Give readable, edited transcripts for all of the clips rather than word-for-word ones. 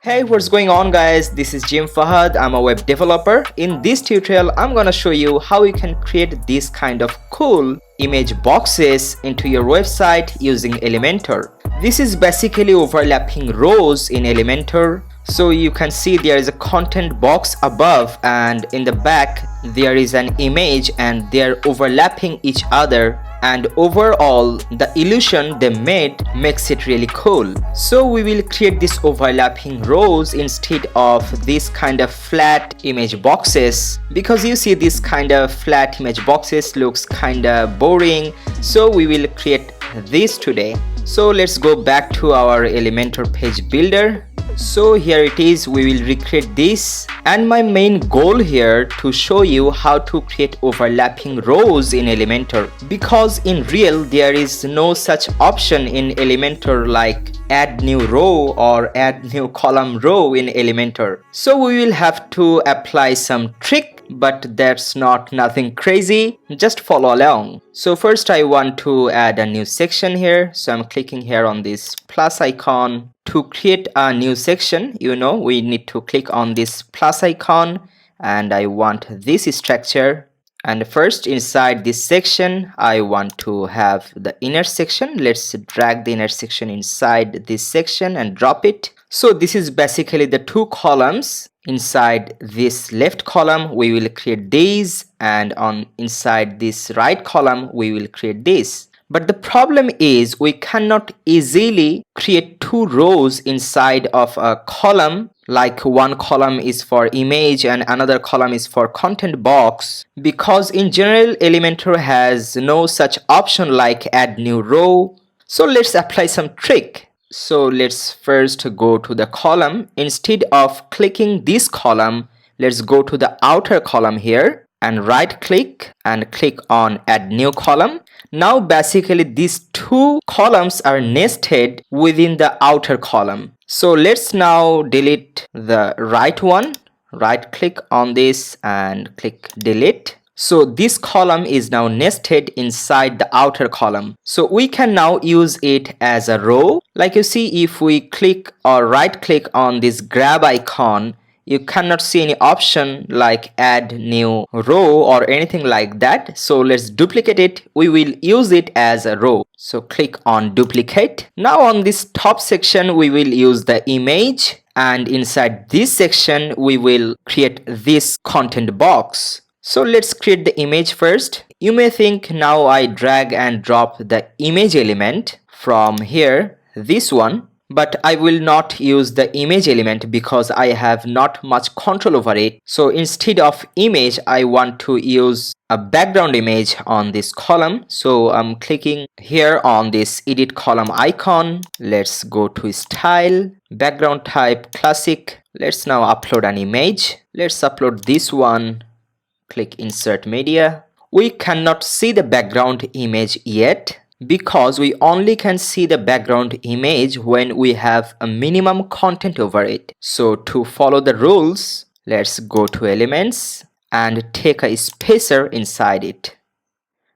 Hey, what's going on guys? This is Jim Fahad. I'm a web developer. In this tutorial, I'm gonna show you how you can create this kind of cool image boxes into your website using Elementor. This is basically overlapping rows in Elementor. So you can see there is a content box above and in the back there is an image and they're overlapping each other, and overall the illusion they made makes it really cool. So we will create these overlapping rows instead of this kind of flat image boxes, because you see this kind of flat image boxes looks kind of boring. So we will create this today. So let's go back to our Elementor page builder. So here it is, we will recreate this, and my main goal here to show you how to create overlapping rows in Elementor, because in real there is no such option in Elementor like add new row or add new column row in Elementor. So we will have to apply some trick, but that's nothing crazy, just follow along. So first I want to add a new section here, so I'm clicking here on this plus icon. To create a new section, we need to click on this plus icon, and I want this structure. And first inside this section I want to have the inner section. Let's drag the inner section inside this section and drop it. So this is basically the two columns. Inside this left column we will create these, and on inside this right column we will create this. But the problem is we cannot easily create two rows inside of a column, like one column is for image and another column is for content box, because in general Elementor has no such option like add new row. So let's apply some trick. So let's first go to the column. Instead of clicking this column, let's go to the outer column here and right click and click on add new column. Now basically these two columns are nested within the outer column. So let's now delete the right one. Right click on this and click delete. So this column is now nested inside the outer column. So we can now use it as a row. Like you see, if we click or right click on this grab icon, you cannot see any option like add new row or anything like that. So let's duplicate it. We will use it as a row. So click on duplicate. Now on this top section we will use the image, and inside this section we will create this content box. So let's create the image first. You may think now I drag and drop the image element from here, this one. But I will not use the image element because I have not much control over it. So instead of image, I want to use a background image on this column. So I'm clicking here on this edit column icon. Let's go to style, background type, classic. Let's now upload an image. Let's upload this one. Click insert media. We cannot see the background image yet, because we only can see the background image when we have a minimum content over it. So to follow the rules, let's go to elements and take a spacer inside it.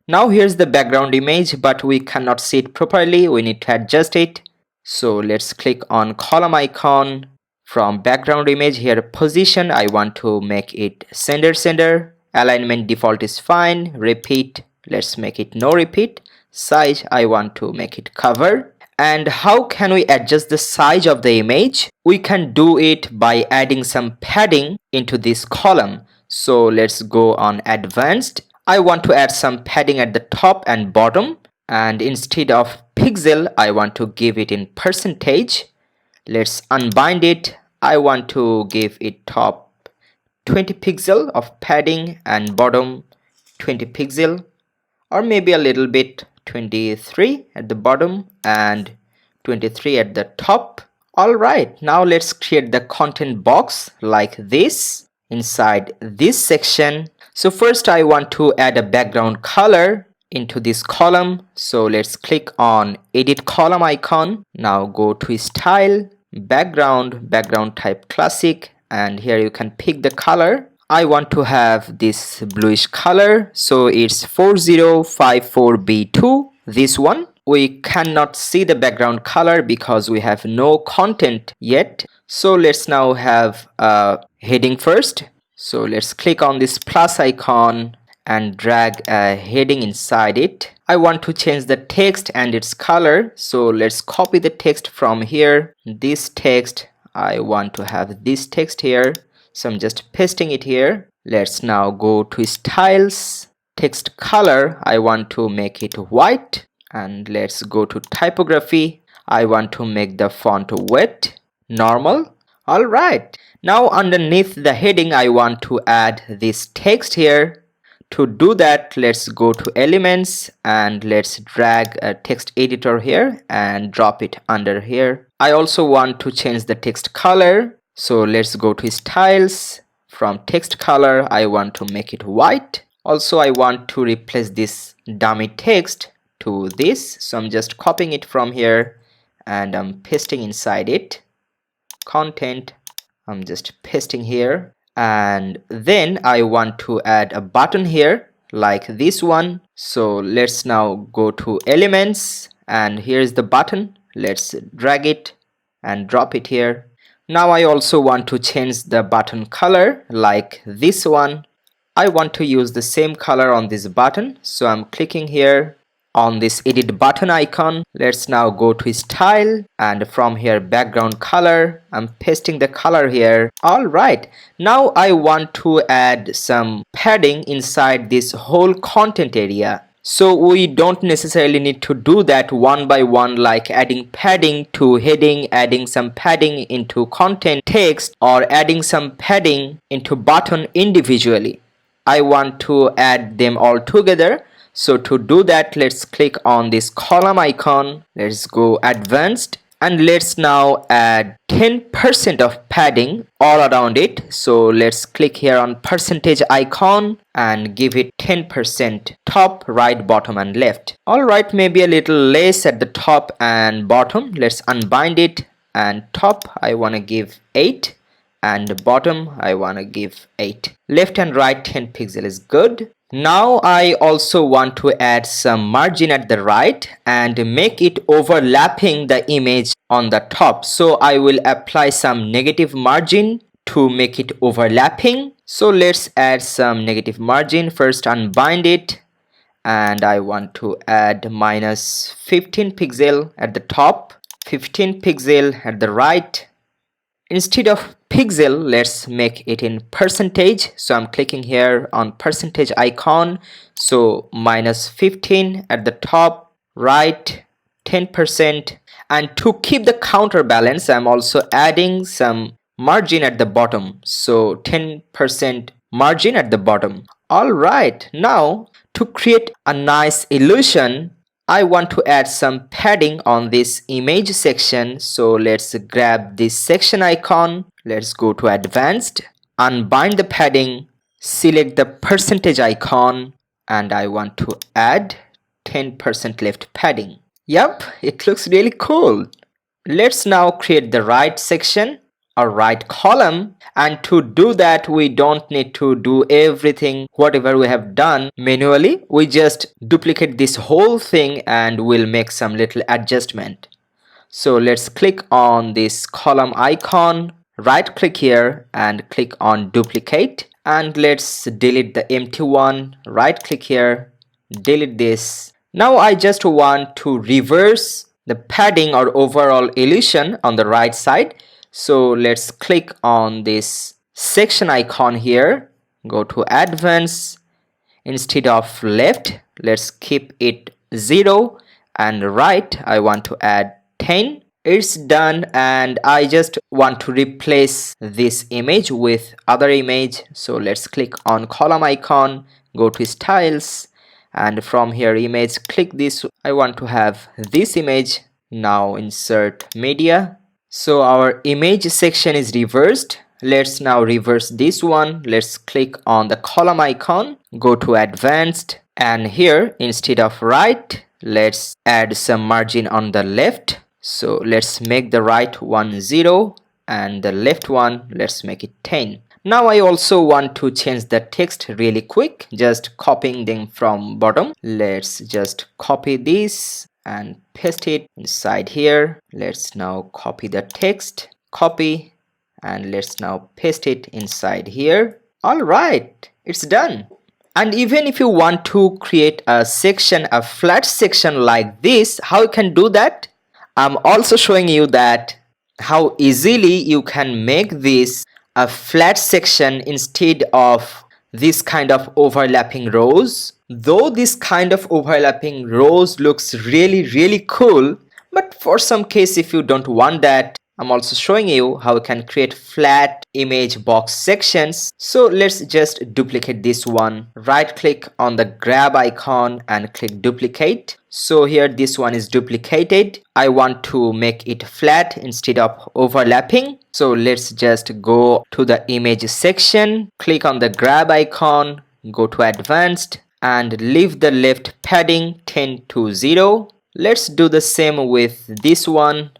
Now here's the background image, but we cannot see it properly. We need to adjust it. So let's click on column icon. From background image here, position, I want to make it center. Alignment default is fine. Repeat, let's make it no repeat. Size, I want to make it cover. And how can we adjust the size of the image? We can do it by adding some padding into this column. So let's go on advanced. I want to add some padding at the top and bottom, and instead of pixel I want to give it in percentage. Let's unbind it. I want to give it top 20 pixel of padding and bottom 20 pixel, or maybe a little bit 23 at the bottom and 23 at the top. Alright, now let's create the content box like this inside this section. So first I want to add a background color into this column. So let's click on edit column icon. Now go to style, background type classic, and here you can pick the color. I want to have this bluish color, so it's 4054B2, this one. We cannot see the background color because we have no content yet. So let's now have a heading first. So let's click on this plus icon and drag a heading inside it. I want to change the text and its color. So let's copy the text from here. This text, I want to have this text here. So I'm just pasting it here. Let's now go to styles, text color. I want to make it white. And let's go to typography. I want to make the font weight normal. Alright, now underneath the heading I want to add this text here. To do that, let's go to elements and let's drag a text editor here and drop it under here. I also want to change the text color, so let's go to styles. From text color I want to make it white. Also I want to replace this dummy text to this, so I'm just copying it from here and I'm pasting inside it. Content, I'm just pasting here, and then I want to add a button here like this one. So let's now go to elements and here's the button. Let's drag it and drop it here. Now I also want to change the button color like this one. I want to use the same color on this button, so I'm clicking here on this edit button icon. Let's now go to style and from here background color, I'm pasting the color here. Alright, now I want to add some padding inside this whole content area. So we don't necessarily need to do that one by one, like adding padding to heading, adding some padding into content text, or adding some padding into button individually. I want to add them all together. So to do that, let's click on this column icon. Let's go advanced and let's now add 10% of padding all around it. So let's click here on percentage icon and give it 10% top, right, bottom and left. Alright, maybe a little less at the top and bottom. Let's unbind it, and top I want to give 8 and bottom I want to give 8. Left and right 10 pixel is good. Now I also want to add some margin at the right and make it overlapping the image on the top. So I will apply some negative margin to make it overlapping. So let's add some negative margin. First unbind it, and I want to add minus 15 pixel at the top, 15 pixel at the right. Instead of pixel, let's make it in percentage. So I'm clicking here on percentage icon. So minus 15 at the top, right, 10%. And to keep the counterbalance, I'm also adding some margin at the bottom. So 10% margin at the bottom. Alright, now to create a nice illusion, I want to add some padding on this image section. So let's grab this section icon. Let's go to advanced, unbind the padding, select the percentage icon, and I want to add 10% left padding. Yep, it looks really cool. Let's now create the right section or right column, and to do that we don't need to do everything whatever we have done manually. We just duplicate this whole thing and we'll make some little adjustment. So let's click on this column icon, right click here and click on duplicate, and let's delete the empty one. Right click here, delete this. Now I just want to reverse the padding or overall illusion on the right side. So let's click on this section icon here, go to advanced. Instead of left, let's keep it 0, and right I want to add 10. It's done, and I just want to replace this image with other image. So let's click on column icon, go to styles, and from here image, click this. I want to have this image. Now insert media. So our image section is reversed. Let's now reverse this one. Let's click on the column icon, go to advanced, and here instead of right, let's add some margin on the left. So let's make the right one 0 and the left one, let's make it 10. Now I also want to change the text really quick, just copying them from bottom. Let's just copy this and paste it inside here. Let's now copy the text, copy, and let's now paste it inside here. Alright, it's done. And even if you want to create a section, a flat section like this, how you can do that? I'm also showing you that how easily you can make this a flat section instead of this kind of overlapping rows. Though this kind of overlapping rows looks really cool, but for some case if you don't want that, I'm also showing you how you can create flat image box sections. So let's just duplicate this one. Right click on the grab icon and click duplicate. So here this one is duplicated. I want to make it flat instead of overlapping. So let's just go to the image section, click on the grab icon, go to advanced and leave the left padding 10 to 0. Let's do the same with this one.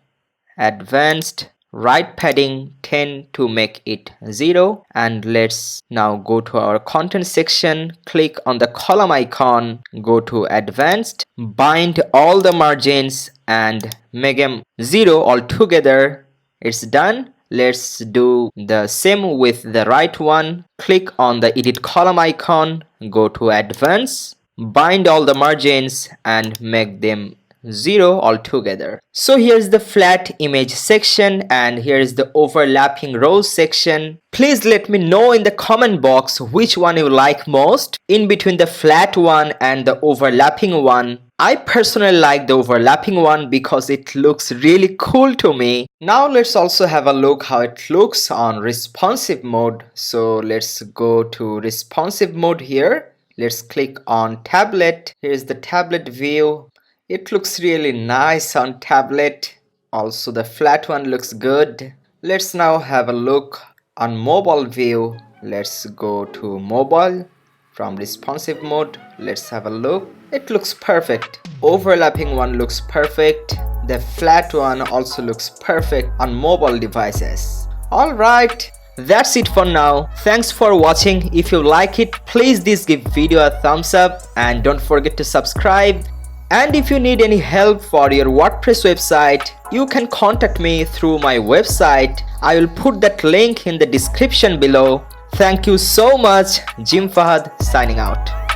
Advanced, right padding 10 to make it 0, and let's now go to our content section, click on the column icon, go to advanced, bind all the margins and make them 0 altogether. It's done. Let's do the same with the right one. Click on the edit column icon, go to advanced, bind all the margins and make them 0 altogether. So here's the flat image section and here is the overlapping rows section. Please let me know in the comment box which one you like most in between the flat one and the overlapping one. I personally like the overlapping one because it looks really cool to me. Now let's also have a look how it looks on responsive mode. So let's go to responsive mode here. Let's click on tablet. Here's the tablet view. It looks really nice on tablet. Also the flat one looks good. Let's now have a look on mobile view. Let's go to mobile from responsive mode. Let's have a look. It looks perfect. Overlapping one looks perfect. The flat one also looks perfect on mobile devices. Alright, that's it for now. Thanks for watching. If you like it, please give video a thumbs up and don't forget to subscribe. And if you need any help for your WordPress website, you can contact me through my website. I will put that link in the description below. Thank you so much. Jim Fahad signing out.